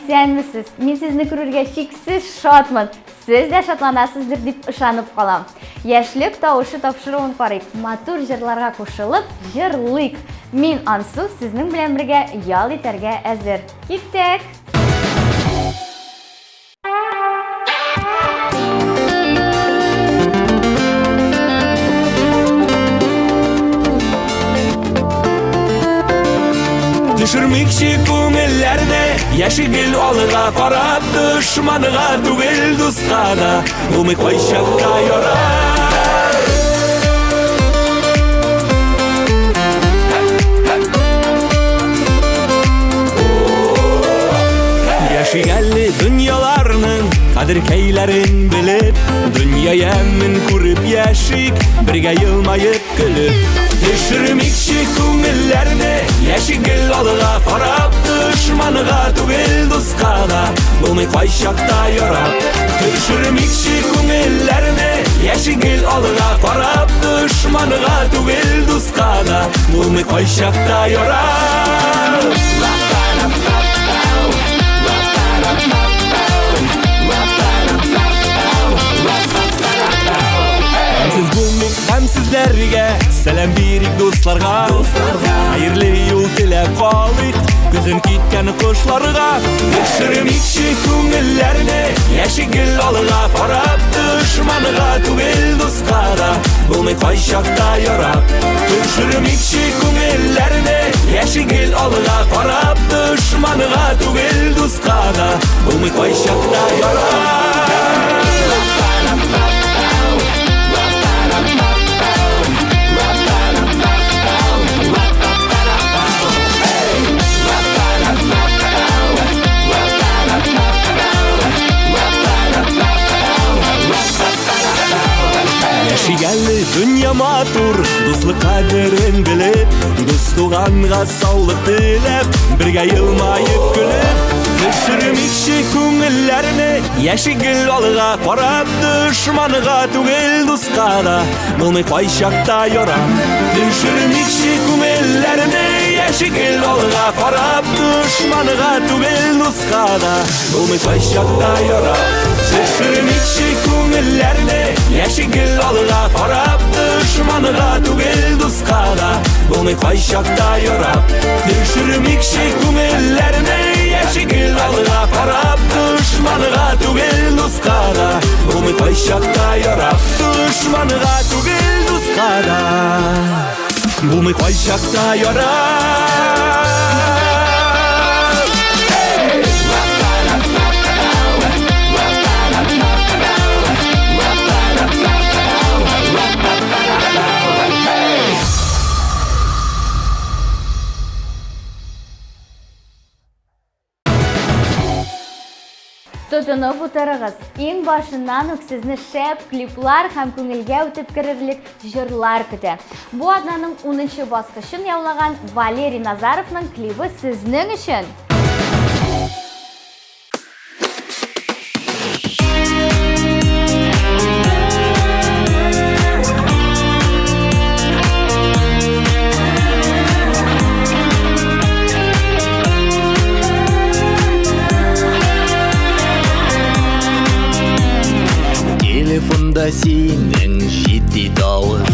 исәнмесез? Мен сезне күрергә шиксез шатмын. Сез дә шатланасыздыр дип ышанып калам. Яшьлек тавышы тапшыруын карыйк. Матур җырларга кушылып, җырлыйк. Мин Ансу сезнең белән бергә ял итәргә әзер. Киттек! Düşürmekçi күңелләрне, яшигел алыга карап, дошманыга түгел дуска да, булмый кайчакта ярар. Яшигелли дөньяларның кадер-кәйләрен белеп, дөнья ямын күреп яшик, бергә елмаеп көлеп. Düşürmekçi күңелләрне, яшигел алыга карап, дошманыга түгел дуска да, булмый кайчакта ярар. Düşürmekçi күңелләрне, яшигел алыга карап, дошманыга түгел дуска да, булмый кайчакта ярар. Сез булмыйк һәм сезләргә сәлам бирик дусларга. Хәерле юл теләп калыйк күзен киткән кошларга. Düşürмекчи күңелләрне, яшигел алыга карап, дошманыга түгел дуска да, булмый кайчакта ярап. Düşürмекчи күңелләрне, яшигел алыга карап, дошманыга түгел дуска да, булмый кайчакта ярап. Яшигелли дөнья матур, дуслык кадерен белеп, дус туганга саулык теләп, бергә елмаеп көлеп. Düşürмекчи күңелләрне, яшигел алыга карап, дошманыга түгел дуска да, булмый кайчакта ярап. Düşürмекчи күңелләрне, яшигел алыга карап, дошманыга түгел дуска да, булмый кайчакта ярап. Düşürмекчи күңелләрне, яшигел алыга карап, дошманыга түгел дуска да, булмый кайчакта ярап. Düşürмекчи күңелләрне, яшигел алыга карап, дошманыга түгел дуска да, булмый кайчакта ярап. Дошманыга түгел дуска да, булмый кайчакта ярап. Тотынып утырыгыз. Иң башыннан ук сезне шәп клиплар һәм күңелгә үтеп керерлек җырлар көтә. Бу атнаның 10нчы баскычын яулаган Валерий Назаровның клипы сезнең өчен. Телефонда синең җитди тавыш,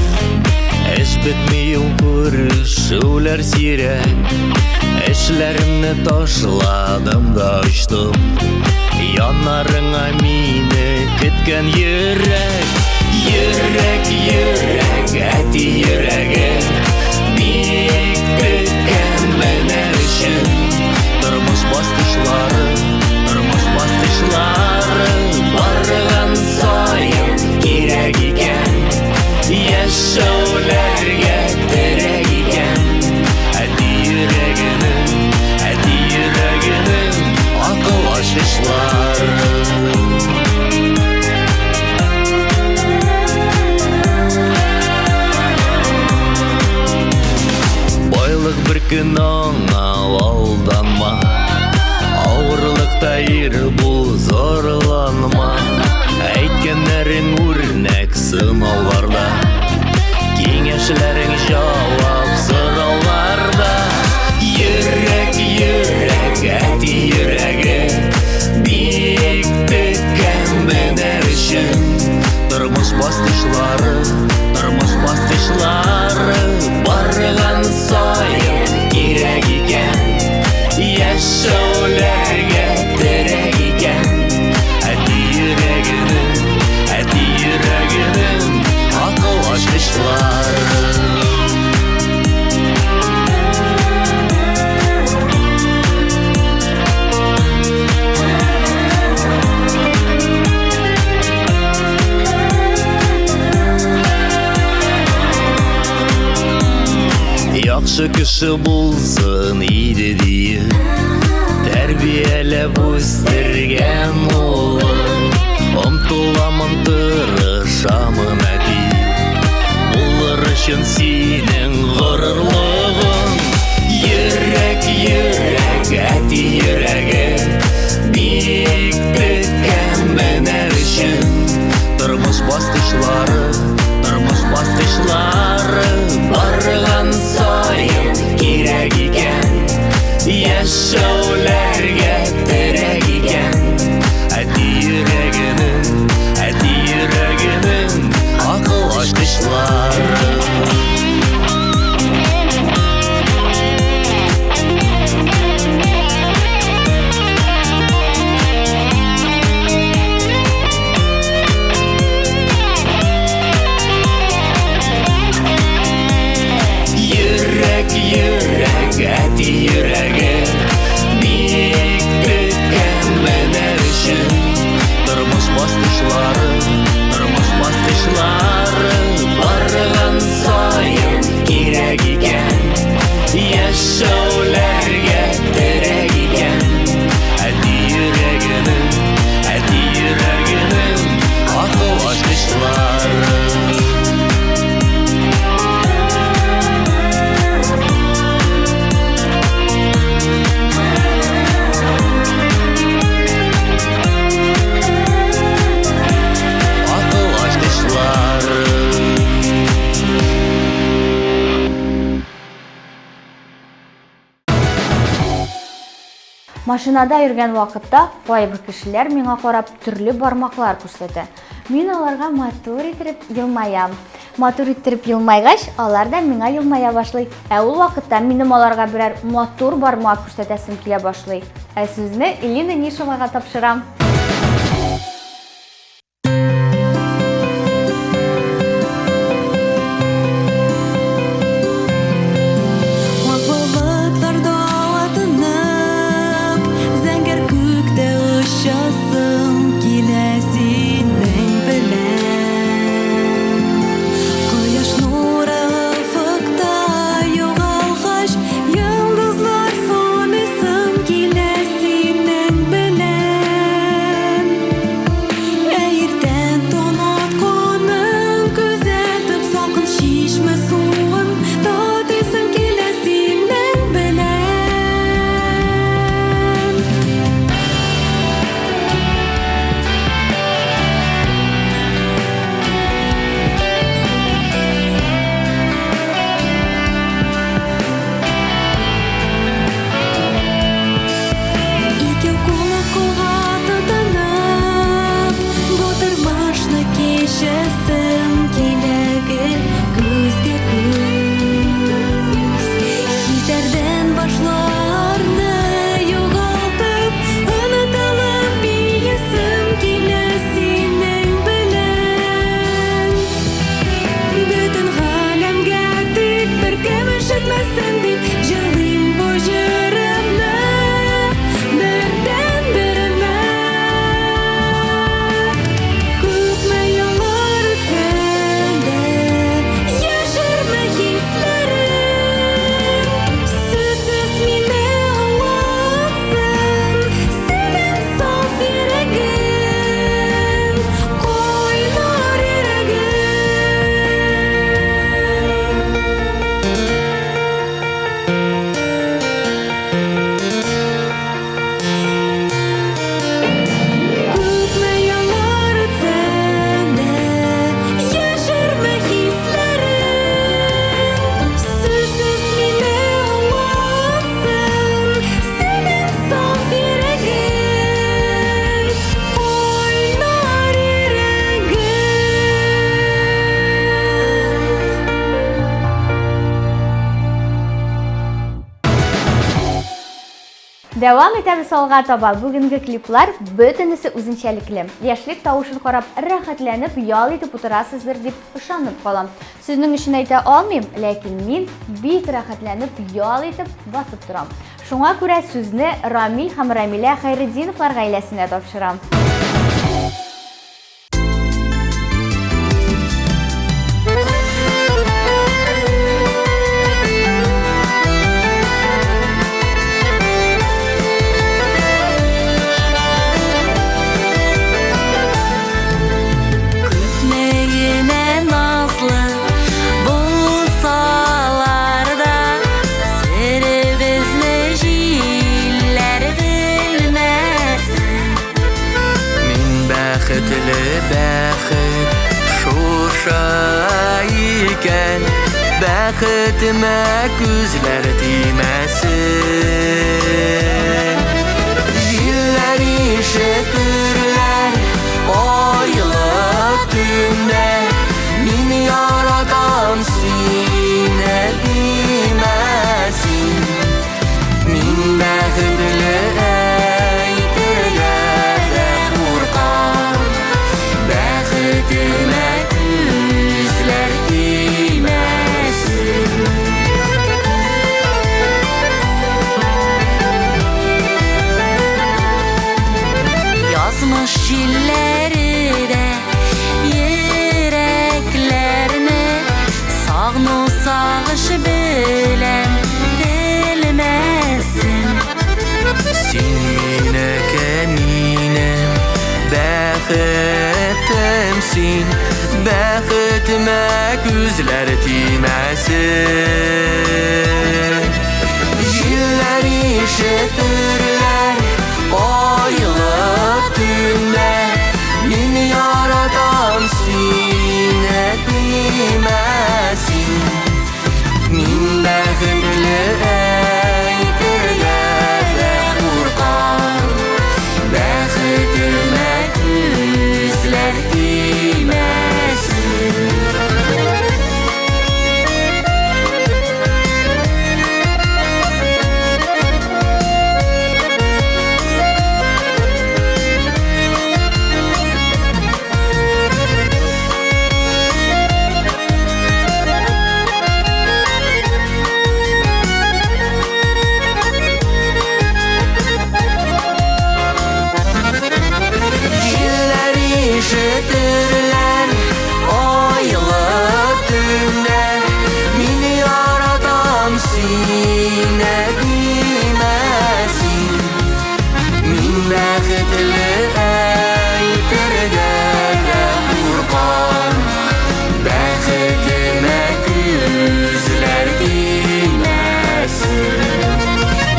эш бетми күрешүләр сирәк. Эшләремне ташладым да очтым, яннарыңа мине көткән йөрәк. Йөрәк, йөрәк, әти йөрәге, бик көткән менә өчен. Тормыш баскычлары, барган саен кирәк икән, яшәүләргә терәк икән. Әти йөрәгенең акыл ачышлары. Байлык бер көн аңа алданма, авырлыкта ир бул зор Яхшы кеше булсын иде дие, тәрбияләп үстергән улын. Омтыламын, тырышамын әти, булыр өчен синең горурлыгың. Йөрәк, йөрәк, әти йөрәге, бик теккән менә өчен. Тормыш баскычлары, барган саен кирәк икән. Яшәүләргә терәк икән. Әти йөрәгенең акыл ачкычлары. Йөрәк, әти йөрәге, бик теккән менә өчен. Тормыш баскычлары, барган саен кирәк икән. Яшәүләргә терәк икән. Әти йөрәгенең акыл ачкычлары. Машинада йөргән вакытта кайбер кешеләр миңа карап төрле бармаклар күрсәтә. Мин аларга матур итеп елмаям. Матур итеп елмайгач, алар да миңа елмая башлый. Ул вакытта минем аларга берәр матур бармак күрсәтәсем килә башлый. Сүзне Элина Нишевага тапшырам. Дәвам итәбез алга таба. Бүгенге клиплар бөтенесе үзенчәлекле. Яшьлек тавышын карап, рәхәтләнеп, ял итеп утырасыздыр дип ышанып калам. Сезнең өчен әйтә алмыйм, ләкин мин бик рәхәтләнеп, ял итеп басып торам. Шуңа күрә сүзне Рамил һәм Рамилә Хәйретдиновлар гаиләсенә тапшырам. бәхетле бәхет шуша икән бәхетемә күзләр тимәсен җилләр ишетерләр айлы төндә мин яратам сине димәсин мин бәхетле әйтергә дә куркам бәхетемә күзләр тимәсен язмыш җилләре дә йөрәкләрне сагыну сагыш белән белмәсен син минеке минем бәхетемсин бәхетемә күзләр тимәсен җилләр ишетерләр айлы төндә мин яратам сине димәсин мин бәхетле әйтергә дә куркам бәхетемә күзләр тимәсен җилләр ишетерләр айлы төндә мин яратам сине димәсин мин бәхетле әйтергә дә куркам бәхетемә күзләр тимәсен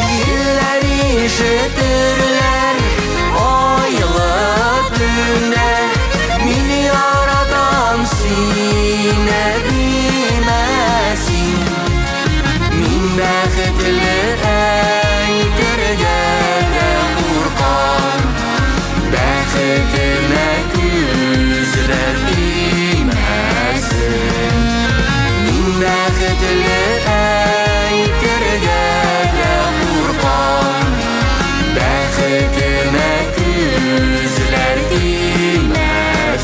җилләр ишетерләр айлы төндә мин яратам сине димәсин мин бәхетле әйтергә дә куркам бәхетемә күзләр тимәсен мин бәхетле әйтергә дә куркам бәхетемә күзләр тимәсен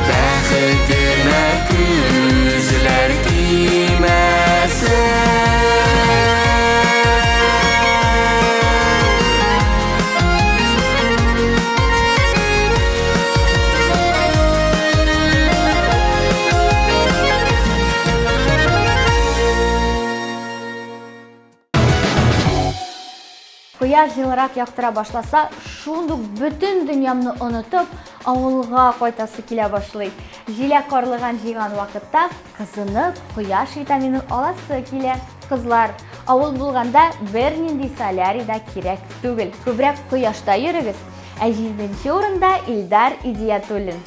бәхетемә күзләр тимәсен Кояш җылырак яктыра башласа, шундук бөтен дөньямны онытып, авылга кайтасы килә башлый. Җиләк карлыган җыйган вакытта кызынып, кояш витаминын аласы килә. Кызлар, авыл булганда бернинди солярий да кирәк түгел. Күбрәк кояшта йөрегез. Ә 7нче урында Илдар Идиятуллин.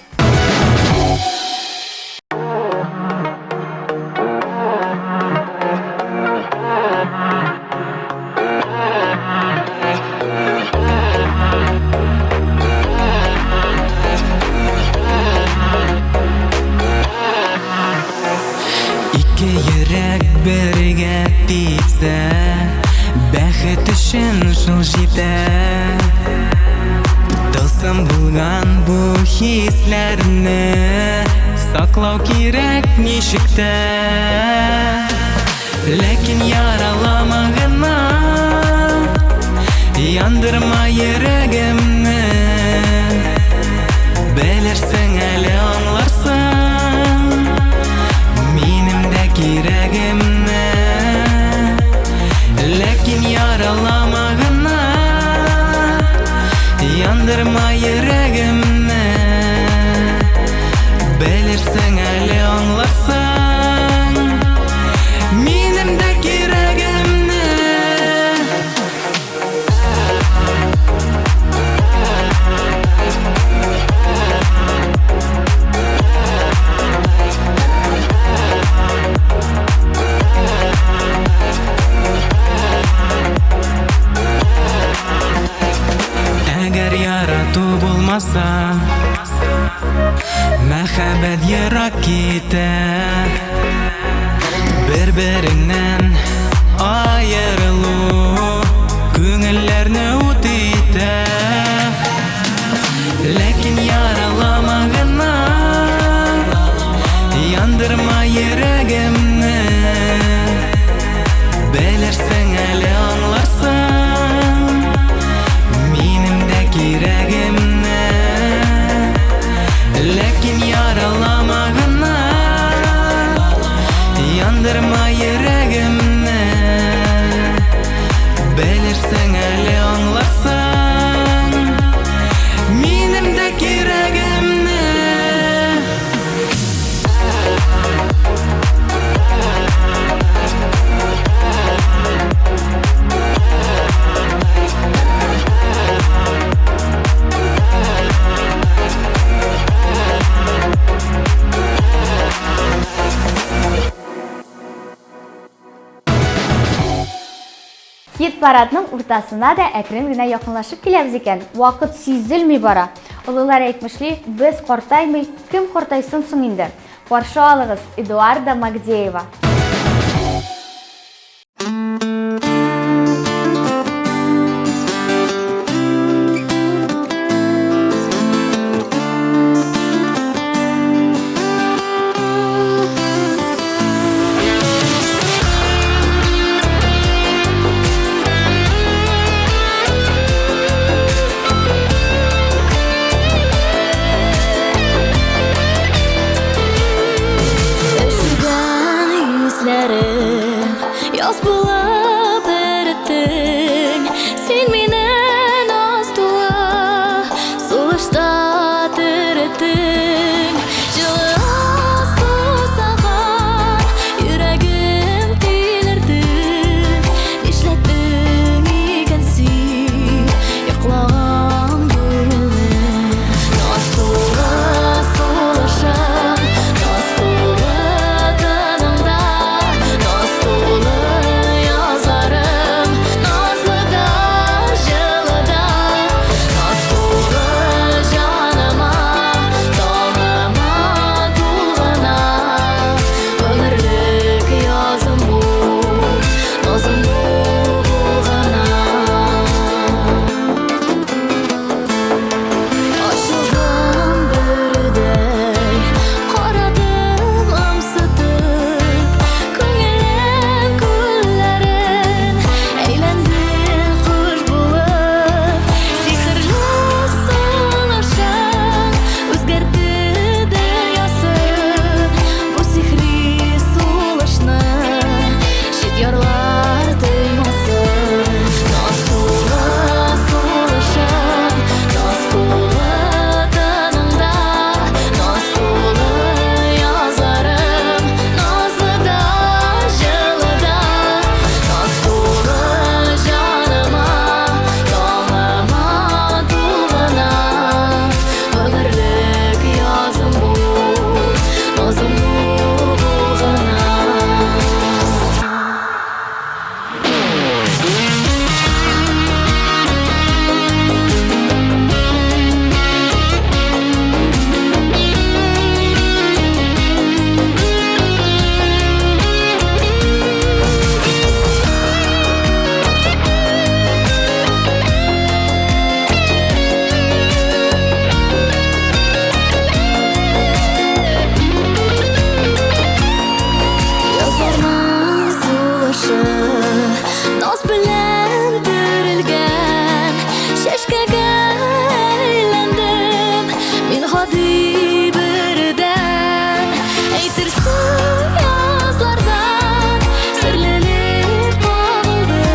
Йөрәк бергә типсә бәхет өчен шул җитә Тылсым булган бу хисләрне саклау кирәк ничек тә Ләкин яралама гына яндырма йөрәгемне Белерсең әле аңларсың минем дә кирәгемне Ләкин яралама гына яндырма йөрәгемне Белерсең әле аңларсың минем дә кирәгемне булмаса, мәхәббәт ерак китә, бер-береннән аерылу күңелләрне ут итә. Ләкин яралама гына, яндырма йөрәгемне, белерсең әле аңларсың минем дә кирәгемне. Ләкин яралама гына, яндырма йөрәгемне, белерсең әле аңларсың минем дә кирәгемне. Хит парадның уртасына да әкрен генә якынлашып киләбез икән. Вакыт сизелми бара. Олылар әйтмешли, без картаймый, кем картайсын соң инде? Каршы алыгыз, Эдуарда Магдеева. Яз булып эреттең, син мине наз тула, сулышта тереттең. Жылы сусаган йөрәгем тилерде, нишләттең икән син йоклаган күңелне. Наз тула сулышың, наз тула тыныңда, наз тула язарым, назлы да жылы да, наз тула жаныма, таңыма тулгына. Өмірлік язым бу, назым бу булгана. Ашылган бүрдәй карадым ымсытып, күңелем күлләрен әйләнде кош булып. Сихерле сулышың үзгәртте дөньясын, бу сихри сулышны чит ярлар тоймасын. Наз тула сулышың, наз тула тыныңда, наз тула язарым, назлы да жылы да, наз тула жаныма, таңыма тулгына. Өмірлік язым бу, назым бу булгана. Язарның сулышы наз белән төрелгән, чәчкәгә әйләндем мин гади бердән. Әйтерсең язлардан серлелек кагылды,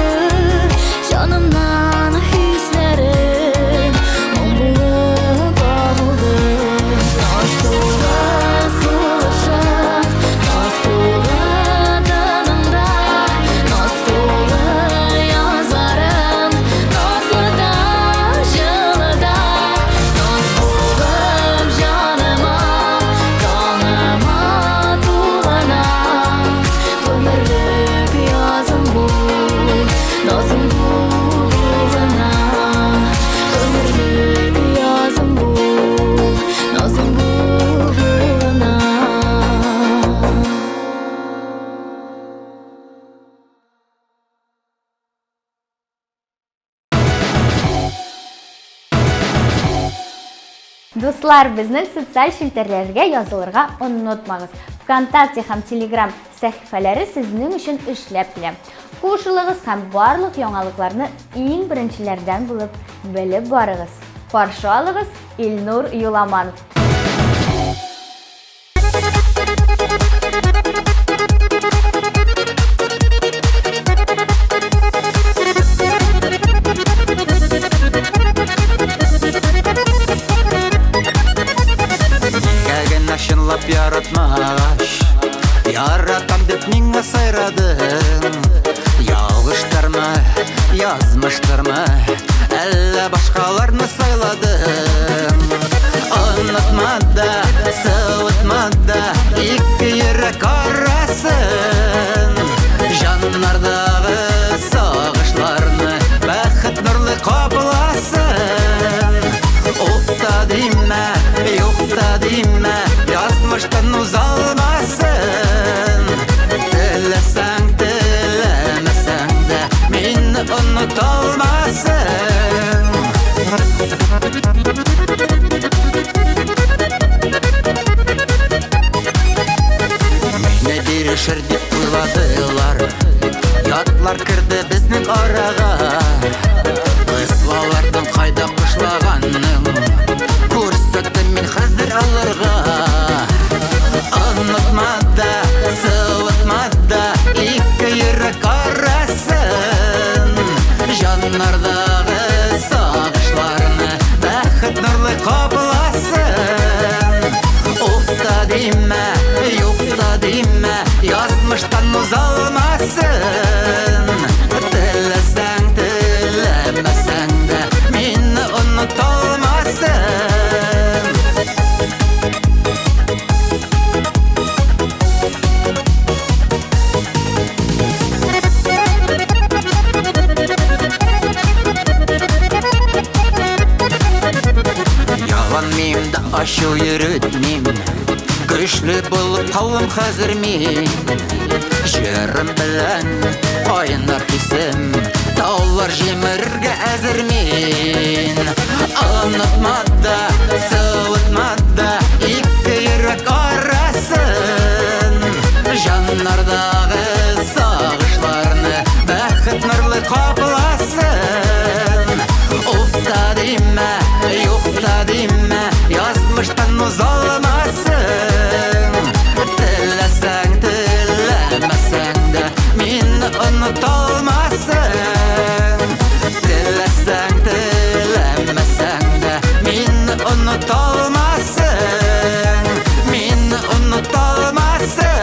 җанымнан хисләрем моң булып агылды. Наз тула сулышың, наз тула тыныңда, наз тула язарым, назлы да жылы да, наз булып Дуслар, безнең социаль шелтәрләргә язылырга онытмагыз. ВКонтакте һәм Telegram сәхифәләре сезнең өчен эшләп килә. Кушылыгыз һәм барлык яңалыкларны иң беренчеләрдән булып белеп барыгыз. Каршы алыгыз, Илнур Юламанов. Шынлап яратмаш, яратам деп миңа сайрадың. Ялгыштырма, язмыштырма, әллә башкаларны сайладың. Онытма да, сылытма да, ике йөрәк арасын. Жаннардагы сагышларны бәхет нурлы капласын. Уфта димә, юкта димә, язмыштан узалмасын. Теләсәң, теләмәсәң дә, мине оныталмасын. Мине бирешер дип уйладылар, ятлар керде безнең арага. Кызлалардан кайда кышлаганның, күрсәттем мин хәзер алырга. Онытма да, сылытма да, ике йөрәк арасын. Жаннардагы сагышларны бәхет нурлы капласын. Уфта димә, юкта димә, язмыштан узалмасын. Теләсәң, теләмәсәң дә, мине оныталмасын. Ялан миемдә ачу йөрөтмим, көчле булып калдым хәзер мин. Җырым белән кайнар хисем, таулар җимерергә әзер мин. Онытма да, сылытма да, ике йөрәк арасын. Жаннардагы сагышларны бәхет нурлы капласын. Уфта димә, юкта димә, язмыштан узалмасын. Теләсәң, теләмәсәң дә, мине оныталмасын. Теләсәң, теләмәсәң дә, мине оныталмасын. Мине оныталмасын.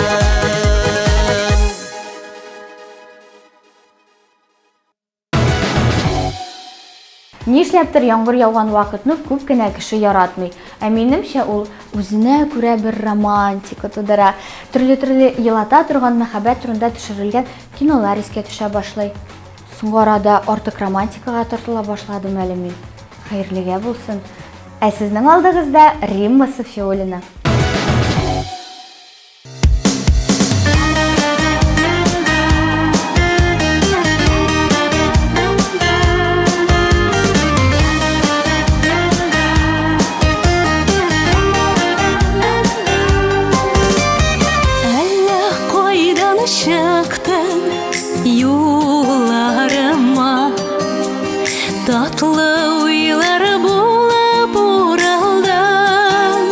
Нишләптер яңгыр яуган вакытны күп кенә кеше яратмый. Ә минемчә ул үзенә күрә бер романтика тудыра. Төрле елата торган мәхәббәт турында төшерелгән кинолар искә төшә башлый. Соңгы арада артык романтикага тартыла башладым әле мин. Хәерлегә булсын. Ә сезнең алдыгызда Римма Софиуллина. Çıktın yollarıma, tatlı uylar bulup uraldan.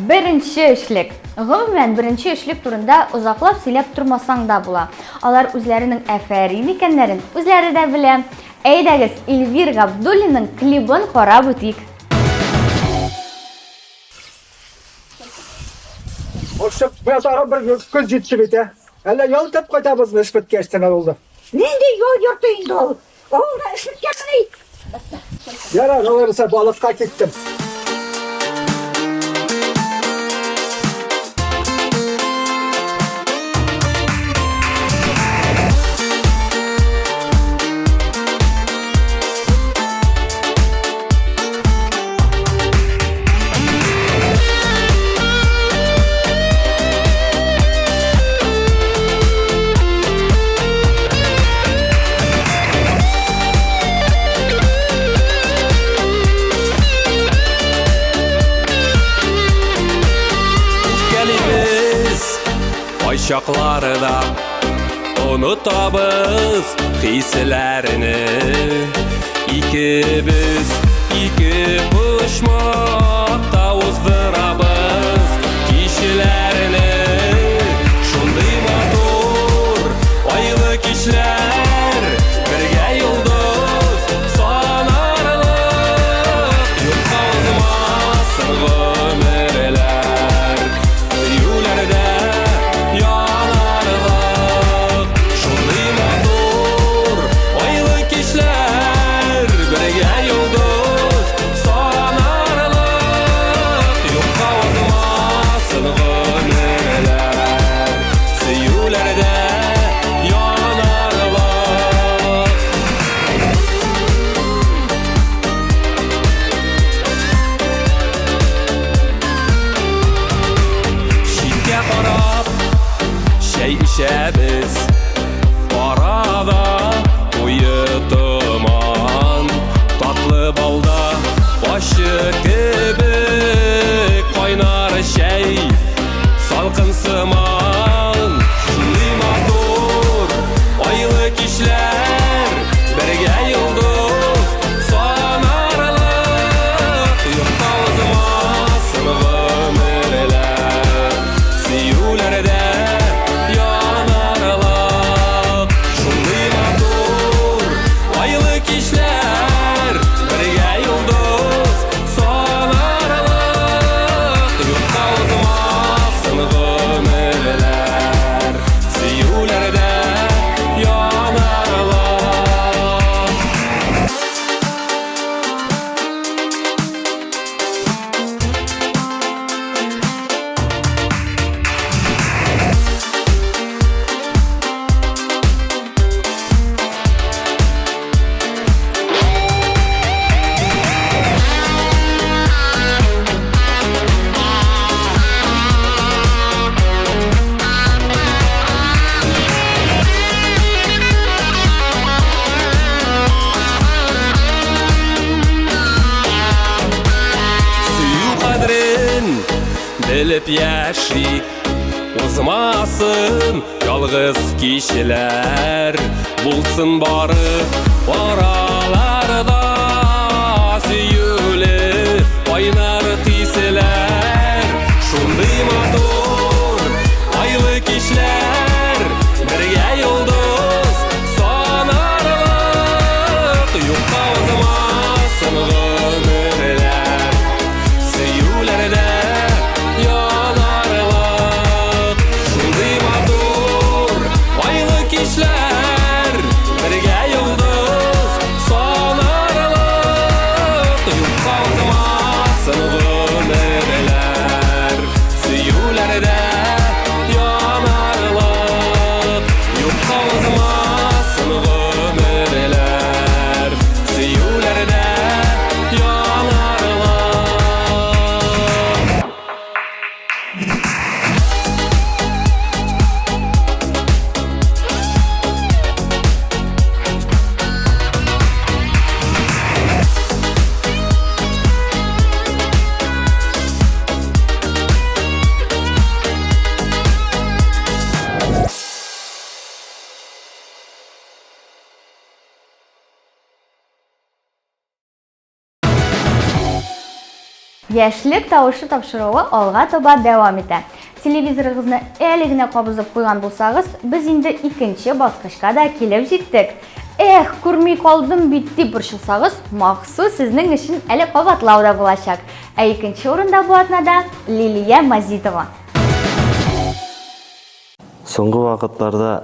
Birinchi ishlik. Гомумән, birinchi ishlik турында узаклап сөйләп тормасаң да була. Алар үзләренең афәрин икәннәрен үзләре дә белә. Әйдәгез, Эльвир Габдуллинның клибын карап үтик. Oşup bu yatağa bir göz ciddi bite. Hele yol tep koytabız mı işbet geçten oldu. Neydi yol yurtu indi ol? Oğla ışık yakını. Yarar olursa balıkta gittim. Çaklarda unutабыз хисләрне икебез ике почмакта уздырабыз кичләрне шундый матур айлы кичләр бергә йолдыз санарлык юкка узмасын гомерләр юләрдә İçəbiz arada uyutuman tatlı balda başı gibi kaynar şey salkın sıman şunday matur aylı kişler birge yıldız sanarlık yokta uzmasın ömürler siyulerde Bilip yaşi uzmasın yalğız kişiler bulsun barı aralarda süyülü oynar tisiler şunday matur aylı kişiler birge yıldız sanarlık yokta uzmasın ömürler süyülerde kişiler birge yıldız Яшьлек тавышы тапшыруы алга таба дәвам итә. Телевизорыгызны әле генә кабызып куйган булсагыз, без инде икенче баскычка да килеп җиттек. Эх, күрми калдым бит дип борчылсагыз, махсус сезнең өчен әле кабатлау да булачак. Ә икенче урында бу атнада Лилия Мазитова. Соңгы вакытларда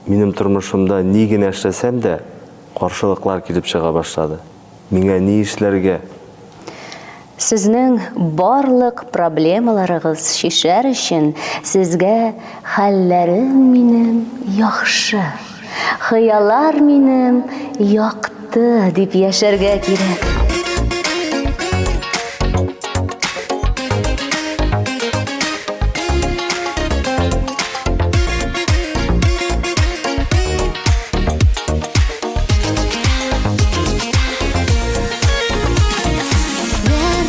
минем тормышымда ни генә эшләсәм дә каршылыклар килеп чыга башлады. Миңа ни эшләргә? Сезнең барлык проблемаларыгыз шишәр өчен сезгә хәлләрем минем яхшы, хыяллар минем якты дип яшәргә кирәк.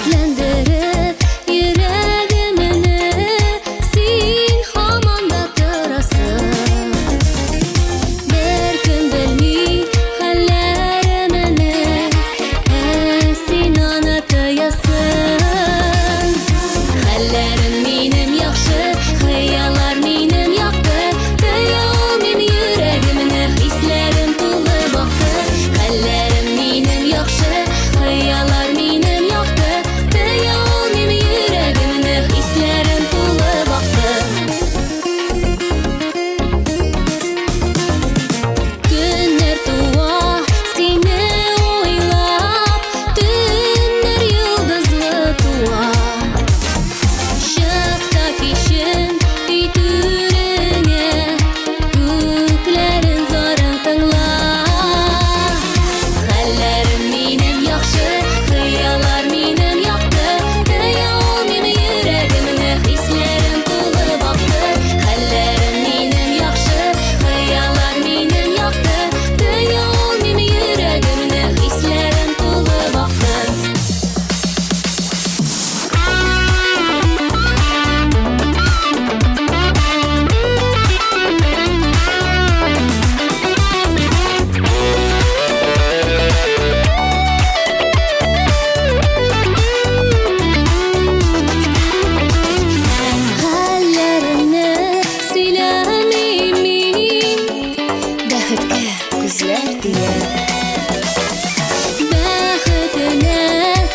Дәртләндереп йөрәгемне син һаман да торасың. Бер көн белми хәлләремне, син аны тоясың. Хәлләрем минем яхшы, хыяллар минем якты, тоя алмыйм йөрәгемне, хисләрем тулы бакты. Хәлләрем минем яхшы, хыяллар минем якты, тоя алмыйм йөрәгемне, хисләрем тулы бакты. Көннәр туа сине уйлап, төннәр йолдызлы туа. Чык та кичен өй түреңә, күкләрен зарын тыңла. Хәлләрем минем яхшы, хыяллар минем якты, тоя алмыйм йөрәгемне, хисләрем тулы бакты. Хәлләрем минем яхшы, хыяллар минем якты, тоя алмыйм йөрәгемне, хисләрем тулы бакты. Хәлләремне сөйләмим мин, бәхеткә күзләр тия. Бәхетенә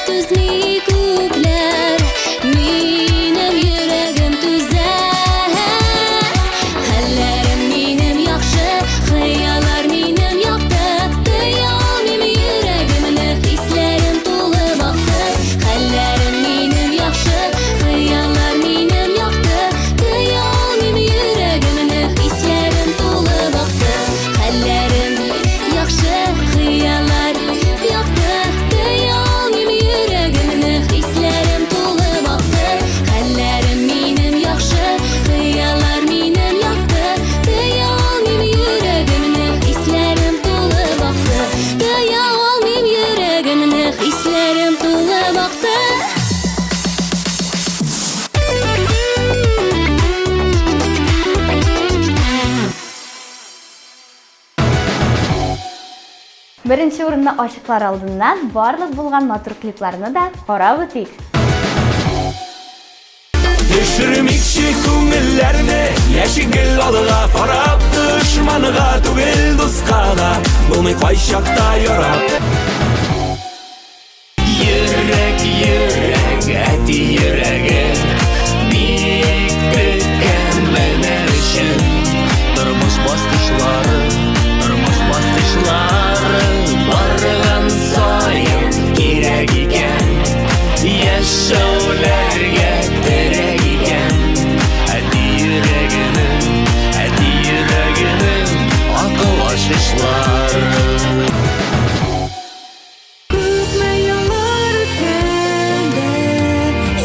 түзми күпләр, минем йөрәгем түзә. Хәлләрем минем яхшы, хыяллар минем якты, тоя алмыйм йөрәгемне, хисләрем тулы бакты. Хәлләрем минем яхшы, хыяллар минем якты, тоя алмыйм йөрәгемне, хисләрем тулы бакты. Хәлләрем яхшы, хыяллар якты, тоя алмыйм йөрәгемне, хисләрем тулы бакты. Хәлләрем минем яхшы, хыяллар минем якты, тоя алмыйм йөрәгемне, хисләрем тулы бакты. Тоя алмыйм йөрәгемне, хисләрем тулы бакты. Беренче урынны ачыклар алдыннан барлык булган матур клипларны да карап үтик. Düşürmekçi күңелләрне яшигел алыга карап, дошманга түгел дуска да булмый кайчакта ярап. Йөрәк әти йөрәге бик көткән менә өчен. Тормыш баскычлары барган саен кирәк икән. Яшәүләргә терәк икән. Әти йөрәгенең акыл ачышлары. Күпме еллар үтсәң дә,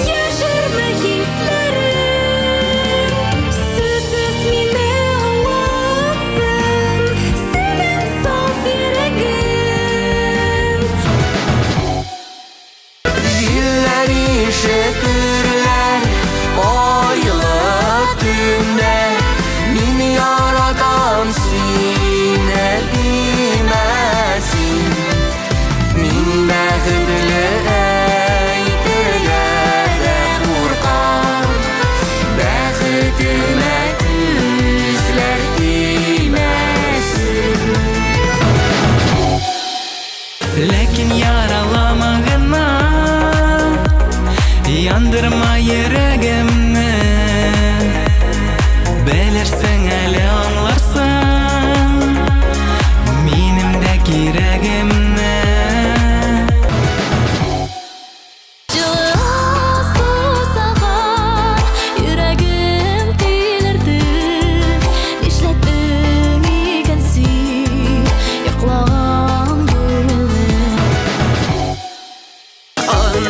яшермә хисләрен. Сүзсез мине аңласын, синең саф йөрәгең. Җилләр ишетерләр айлы төндә, мин яратам сине димәсин. Мин бәхетле әйтергә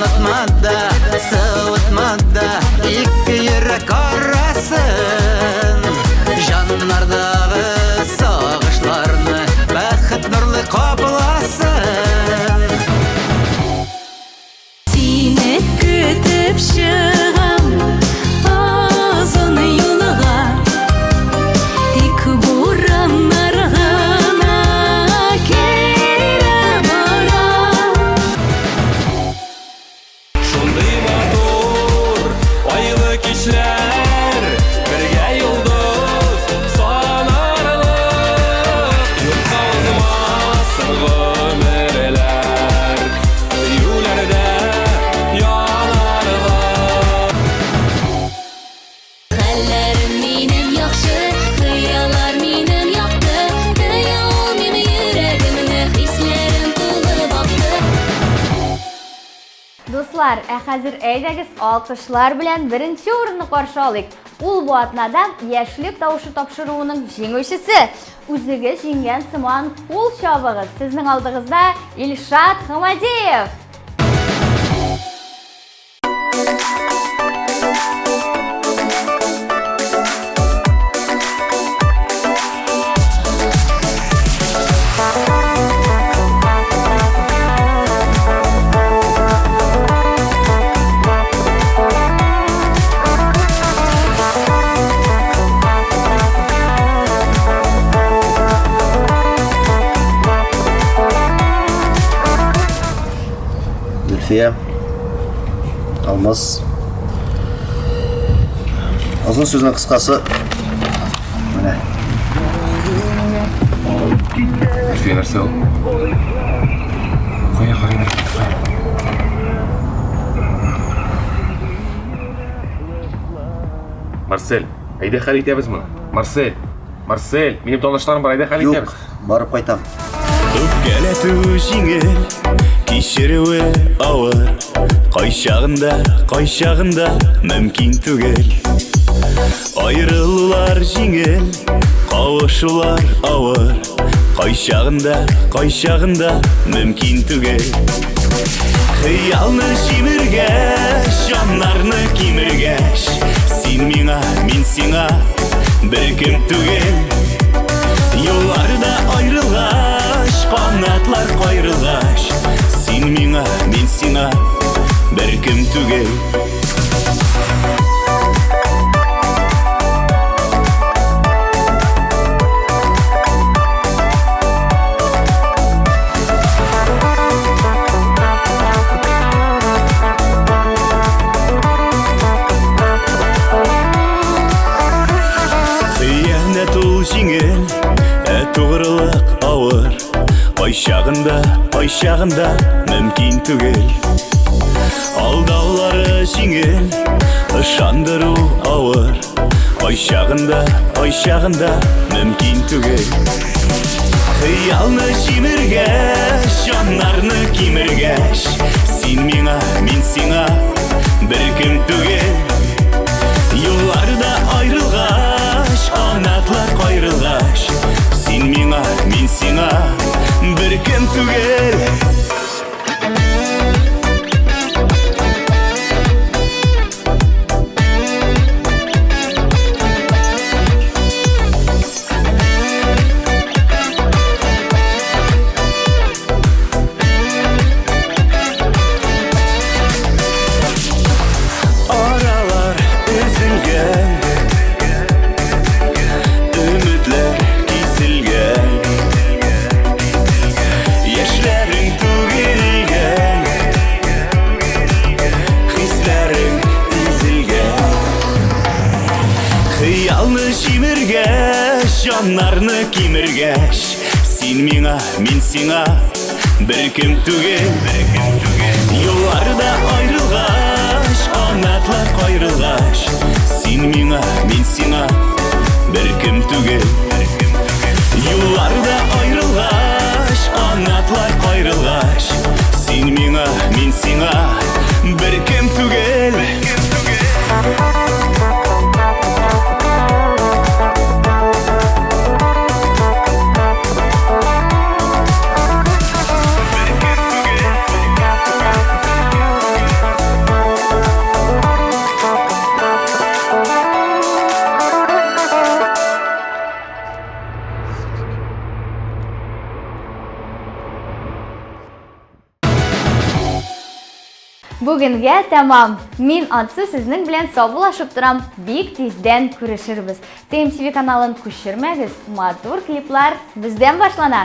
Онытмады, сылытмады Икі йөрәк арасын Жаннардағы сағышларны Бәхет нұрлы қапыласын Сине күтіп шығам азын юлыға Тик бураннар ғана кері бара Шундый матур, айлы кичләр Бергә юлдыз санарлык Юкка узмасын гомерләр Сөюләрдә янарлык Хәлләрем минем яхшы, хыяллар минем якты Тыя алмыйм йөрәгемне, хисләрем тулы бакты Дуслар, хәзер әйдәгез алкышлар белән беренче урынны каршы алыйк. Ул бу атнадан яшьлек тавышы тапшыруының җиңүчесе. Үзегез җиңгән сыман кул чабыгыз. Сезнең алдыгызда Илшат Хамадиев. Зульфия, Алмаз. Ұзын сөздің қысқасы. Міне. Зульфия нәрсе ол? Қоя қарайын. Марсель, әйде хәл итәбез мұны. Марсель, минем танышларым бар, әйде хәл итәбез. Юк, барып қайтам. Үпкәләтү җиңел, кичерүе авыр Кайчагында мөмкин түгел Айрылулар җиңел, кавышулар авыр Кайчагында мөмкин түгел Хыялны җимергәч, җаннарны кимергәч Син миңа, мин сиңа бер кем түгел Юлларда айрылгач, канатлар кайрылгач Син миңа, мин сиңа бер кем түгел Хыянәт ул җиңел, тугрылык авыр Кайчагында мөмкин түгел Алдаулары җиңел, ышандыру авыр Кайчагында мөмкин түгел Хыялны җимергәч, җаннарны кимергәч Син миңа, мин сиңа бер кем түгел Юлларда айрылгач, канатлар кайрылгач Син миңа, мин сиңа бер кем түгел Аралар үзелгән Өметләр киселгән Яшьләрең түгелгән Хисләрең изелгән Хыялны җимергәч, җаннарны кимергәч Син миңа, мин сиңа бер кем түгел Юлларда айрылгач, канатлар кайрылгач Син миңа, мин сиңа бер кем түгел Юлларда айрылгач, канатлар кайрылгач Син миңа, мин сиңа бер кем түгел Бүгінге тәмам. Мин ансы сезнең белән саубулашып торам. Бик тиздән күрешербез. ТМТV каналын күчермәгез. Матур клиплар бездән башлана.